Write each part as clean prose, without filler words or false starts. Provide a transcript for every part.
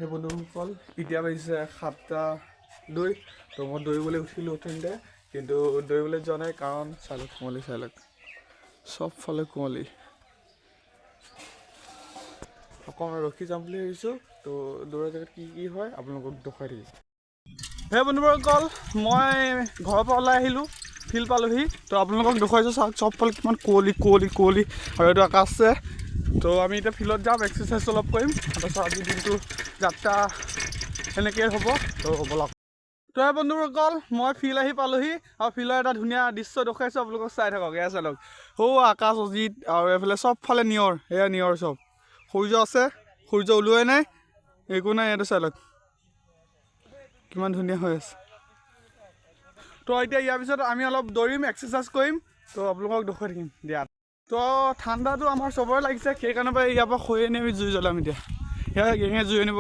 সেই বন্ধুসকল এতিয়া বাজিছে 7:02 তো মই দৌৰিবলৈ উঠিলোঁ উঠোঁতে কিন্তু দৌৰিবলৈ যোৱা নাই কাৰণ চালক চবফালে কুঁৱলী অকণমান ৰখি যাম বুলি ভাবিছোঁ তো দৌৰা জেগাত কি হয় আপোনালোকক দেখুৱাই থাকিম সেই বন্ধুসকল মই ঘৰৰ পৰা ওলাই আহিলোঁ ফিল্ড পালোহি তো আপোনালোকক দেখুৱাইছোঁ চাওক চবফালে কিমান কুঁৱলী আৰু এইটো আকাশ আছে তো আমি এতিয়া ফিল্ডত যাম এক্সাৰচাইজ অলপ কৰিম তাৰপিছত আজি দিনটো যাত্ৰা এনেকৈ হ'ব তো ব'লক তো এই বন্ধুসকল মই ফিল্ড আহি পালোহি আৰু ফিল্ডৰ এটা ধুনীয়া দৃশ্য দেখুৱাইছোঁ আপোনালোকক চাই থাকক এয়া চাই লওক আকাশ অজিত আৰু এইফালে চবফালে নিয়ৰ এয়া নিয়ৰ চব সূৰ্য আছে সূৰ্য ওলোৱাই নাই একো নাই এইটো চাই লওক কিমান ধুনীয়া হৈ আছে তো এতিয়া ইয়াৰ পিছত আমি অলপ দৌৰিম এক্সাৰচাইজ কৰিম তো আপোনালোকক দেখুৱাই থাকিম দিয়া তো ঠাণ্ডাটো আমাৰ চবৰে লাগিছে সেইকাৰণে ইয়াৰ পৰা খৰি আনি আমি জুই জ্বলাম এতিয়া সেয়া গেঙে জুই আনিব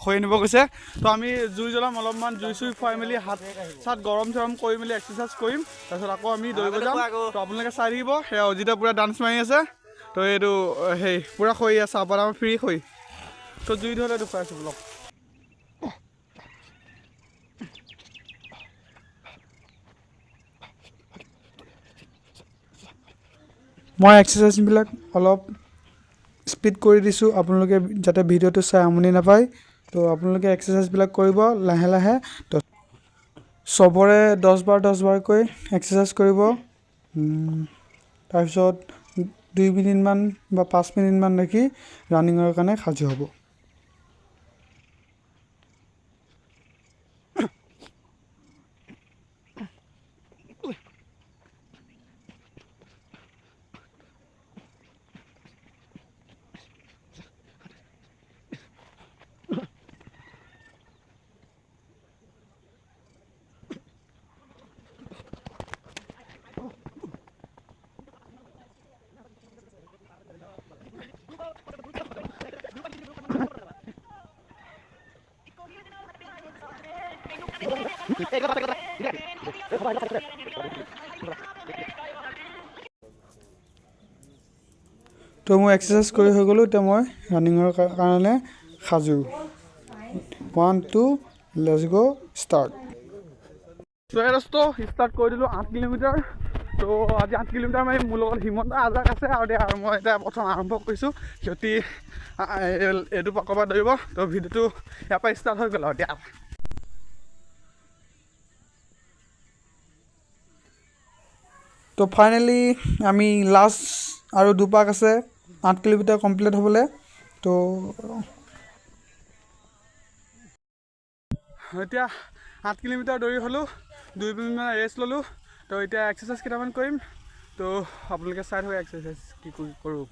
খৰি আনিব গৈছে তো আমি জুই জ্বলাম অলপমান জুই চুই খুৱাই মেলি হাত চাত গৰম চৰম কৰি মেলি এক্সাৰচাইজ কৰিম তাৰপিছত আকৌ আমি দৌৰিব যাম তো আপোনালোকে চাই থাকিব সেয়া অজিতে পূৰা ডান্স মাৰি আছে তো এইটো পূৰা খৰি আছে চাহপাত আমাৰ ফ্ৰী খৰি তো জুই ধৰিলে দেখুৱাই আছোঁ ব্লগ মই এক্সাৰচাইজবিলাক অলপ স্পীড কৰি দিছোঁ আপোনালোকে যাতে ভিডিঅ'টো চাই আমনি নাপায় তো আপোনালোকে এক্সাৰচাইজবিলাক কৰিব লাহে লাহে তো চবৰে 10বাৰকৈ এক্সাৰচাইজ কৰিব তাৰপিছত 2 মিনিটমান বা 5 মিনিটমান ৰাখি ৰানিঙৰ কাৰণে সাজু হ'ব তো মই এক্সাৰচাইজ কৰি হৈ গ'লোঁ এতিয়া মই ৰানিঙৰ কাৰণে সাজু 1 2 লেটছ গো ষ্টাৰ্ট তো ষ্টাৰ্ট কৰি দিলোঁ 8 কিলোমিটাৰ তো আজি 8 কিলোমিটাৰ মাৰি মোৰ লগত হিমন্ত আজাদ আছে আৰু মই এতিয়া প্ৰথম আৰম্ভ কৰিছোঁ সিহঁতি এইটো পাকৰ পৰা দৌৰিব তো ভিডিঅ'টো ইয়াৰ পৰা ষ্টাৰ্ট হৈ গ'ল আৰু এতিয়া তো ফাইনেলি আমি লাষ্ট আৰু দুপাক আছে 8 কিলোমিটাৰ কমপ্লিট হ'বলৈ তো এতিয়া 8 কিলোমিটাৰ দৌৰি হ'লোঁ 2 মিনিটমান ৰেষ্ট ল'লোঁ তো এতিয়া এক্সাৰচাইজ কেইটামান কৰিম তো আপোনালোকে চাই থাকক এক্সাৰচাইজ কি কৰোঁ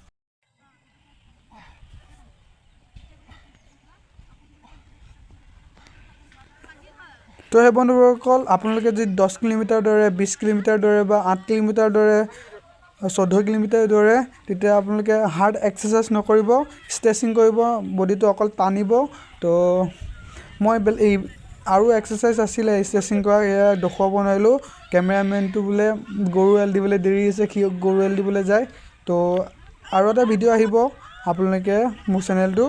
তো সেই বন্ধুসকল আপোনালোকে যদি 10 কিলোমিটাৰ দৌৰে 20 কিলোমিটাৰ দৌৰে বা 8 কিলোমিটাৰ দৌৰে 14 কিলোমিটাৰ দৌৰে তেতিয়া আপোনালোকে হাৰ্ড এক্সাৰচাইজ নকৰিব ষ্ট্ৰেচিং কৰিব বডিটো অকল টানিব তো মই এই আৰু এক্সাৰচাইজ আছিলে ষ্ট্ৰেচিং কৰা এয়া দেখুৱাব নোৱাৰিলোঁ কেমেৰামেনটো বোলে গৰু এল দিবলৈ দেৰি হৈছে সি গৰু এল দিবলৈ যায় তো আৰু এটা ভিডিঅ' আহিব আপোনালোকে মোৰ চেনেলটো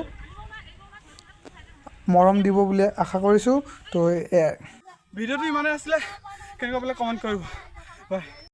মৰম দিব বুলি আশা কৰিছোঁ তো ভিডিঅ'টো ইমানেই আছিলে কেনেকুৱা বোলে কমেণ্ট কৰিব বাই